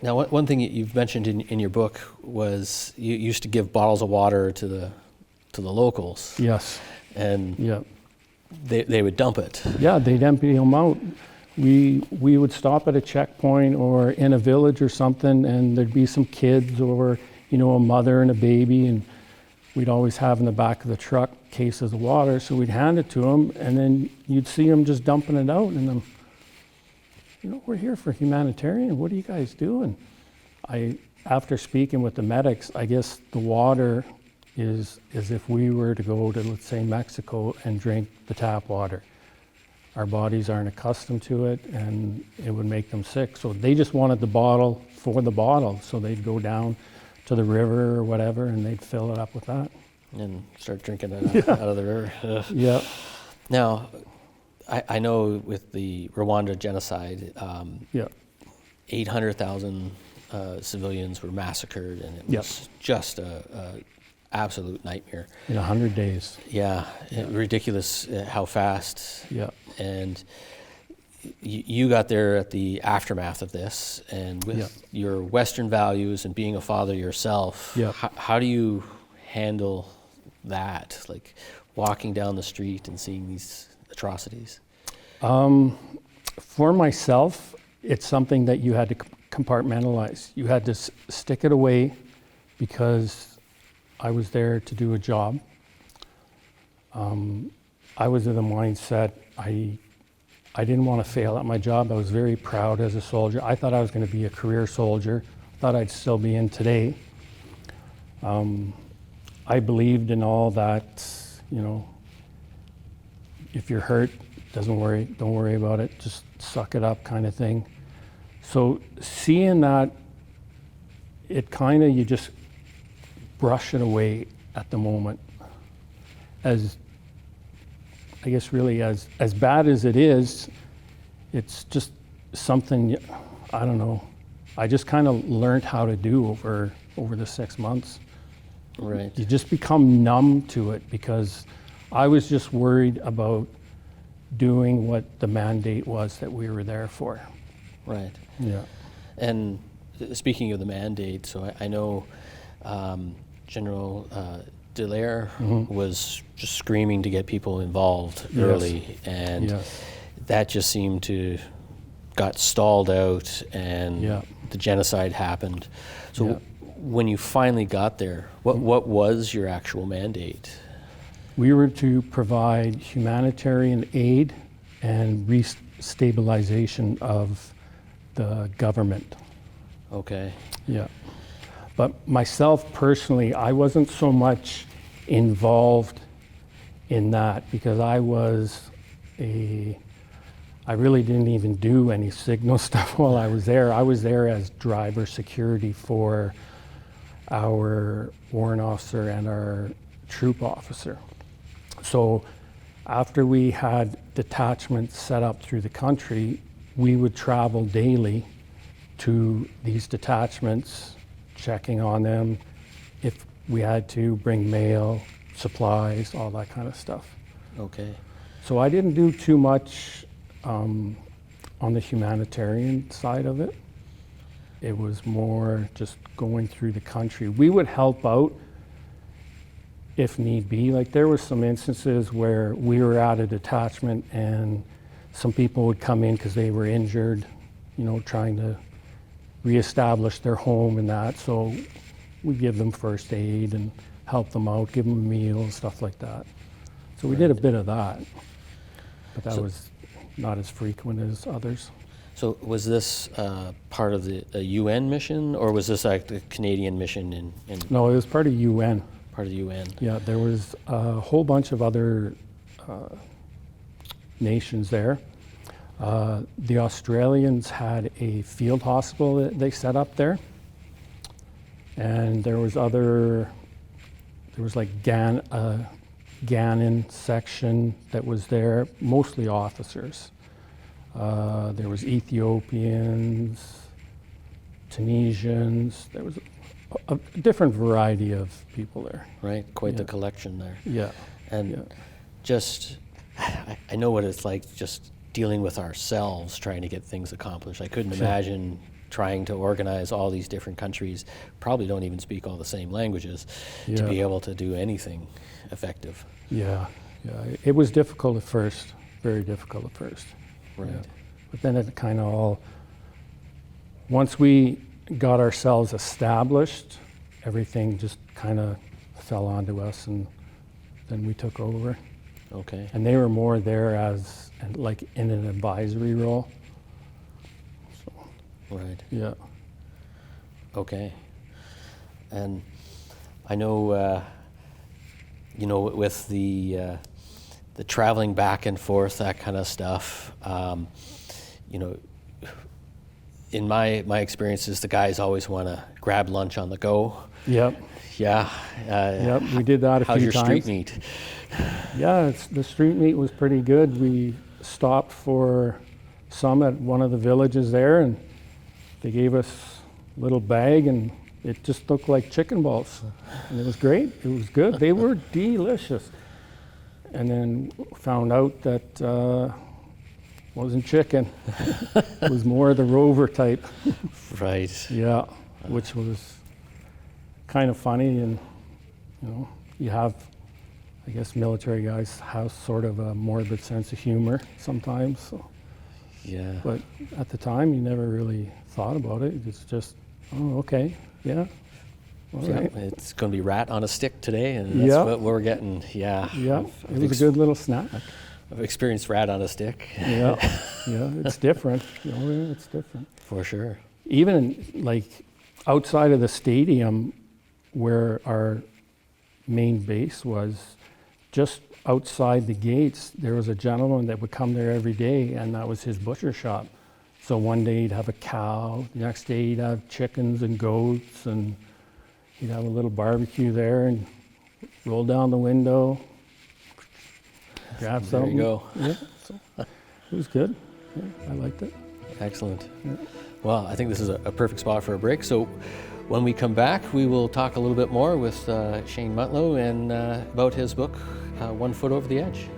Now, one thing you've mentioned in your book was you used to give bottles of water to the locals. Yes. And Yeah. they would dump it. Yeah, they'd empty them out. We would stop at a checkpoint or in a village or something, and there'd be some kids or, a mother and a baby, and we'd always have in the back of the truck cases of water, so we'd hand it to them, and then you'd see them just dumping it out, and we're here for humanitarian, what are you guys doing? After speaking with the medics, I guess the water is as if we were to go to, let's say, Mexico and drink the tap water. Our bodies aren't accustomed to it, and it would make them sick. So they just wanted the bottle for the bottle. So they'd go down to the river or whatever, and they'd fill it up with that. And start drinking it out of the river. Ugh. Yeah. Now, I know with the Rwanda genocide, 800,000 civilians were massacred, and it was just a absolute nightmare. In 100 days. Yeah, ridiculous how fast. Yeah. And you got there at the aftermath of this, and with your Western values and being a father yourself, how do you handle that, like walking down the street and seeing these atrocities? For myself, it's something that you had to compartmentalize. You had to stick it away because I was there to do a job. I was in the mindset, I didn't want to fail at my job. I was very proud as a soldier. I thought I was going to be a career soldier. I thought I'd still be in today. I believed in all that, if you're hurt, don't worry about it, just suck it up kind of thing. So seeing that, it kind of, you just brush it away at the moment. As bad as it is, it's just something, I don't know, I just kind of learned how to do over the 6 months. Right. You just become numb to it because I was just worried about doing what the mandate was that we were there for. Right. Yeah. And speaking of the mandate, so I know General Dallaire was just screaming to get people involved early, and that just seemed to got stalled out, and the genocide happened. So when you finally got there, what was your actual mandate? We were to provide humanitarian aid and restabilization of the government. Okay. Yeah. But myself personally, I wasn't so much involved in that because I really didn't even do any signal stuff while I was there. I was there as driver security for our warrant officer and our troop officer. So after we had detachments set up through the country, we would travel daily to these detachments, checking on them, if we had to bring mail, supplies, all that kind of stuff. Okay. So I didn't do too much on the humanitarian side of it. It was more just going through the country. We would help out if need be. Like there were some instances where we were at a detachment and some people would come in because they were injured, trying to reestablish their home and that. So we give them first aid and help them out, give them a meal, stuff like that. So we did a bit of that, but that was not as frequent as others. So was this part of the UN mission, or was this like the Canadian mission in No, it was part of UN. Part of the UN? Yeah, there was a whole bunch of other nations there. The Australians had a field hospital that they set up there. And there was like Ghanaian section that was there, mostly officers. There was Ethiopians, Tunisians, there was a different variety of people there. Right, quite the collection there. Yeah. And just, I know what it's like just dealing with ourselves trying to get things accomplished. I couldn't imagine trying to organize all these different countries, probably don't even speak all the same languages, to Yeah. be able to do anything effective. Yeah, it was difficult at first, very difficult at first. Right. Yeah. But then it kind of all, once we got ourselves established, everything just kind of fell onto us, and then we took over. Okay. And they were more there as like in an advisory role. So, Right. yeah. Okay. And I know, you know, with the traveling back and forth, that kind of stuff, you know, in my experiences, the guys always want to grab lunch on the go. Yep. Yeah. Yep. We did that a How's few your times. street meat? Yeah, the street meat was pretty good. We stopped for some at one of the villages there, and they gave us a little bag, and it just looked like chicken balls. And it was great. It was good. They were delicious. And then found out that wasn't chicken. It was more the rover type. Right. Yeah, which was kind of funny. And, you know, you have, I guess military guys have sort of a morbid sense of humor sometimes. So. Yeah. But at the time, you never really thought about it. It's just, oh, okay, yeah, all Yeah, right. it's going to be rat on a stick today, and that's Yeah. what we're getting. Yeah. Yeah, I've it was a good little snack. I've experienced rat on a stick. Yeah, yeah, it's different. You know, yeah, it's different. For sure. Even like outside of the stadium where our main base was, just outside the gates, there was a gentleman that would come there every day, and that was his butcher shop. So one day he'd have a cow, the next day he'd have chickens and goats, and he'd have a little barbecue there, and roll down the window, grab There something. you go. Yeah, so it was good. Yeah, I liked it. Excellent. Yeah. Well, I think this is a perfect spot for a break. So when we come back, we will talk a little bit more with Shane Mutlow and about his book, 1 Foot Over the Edge.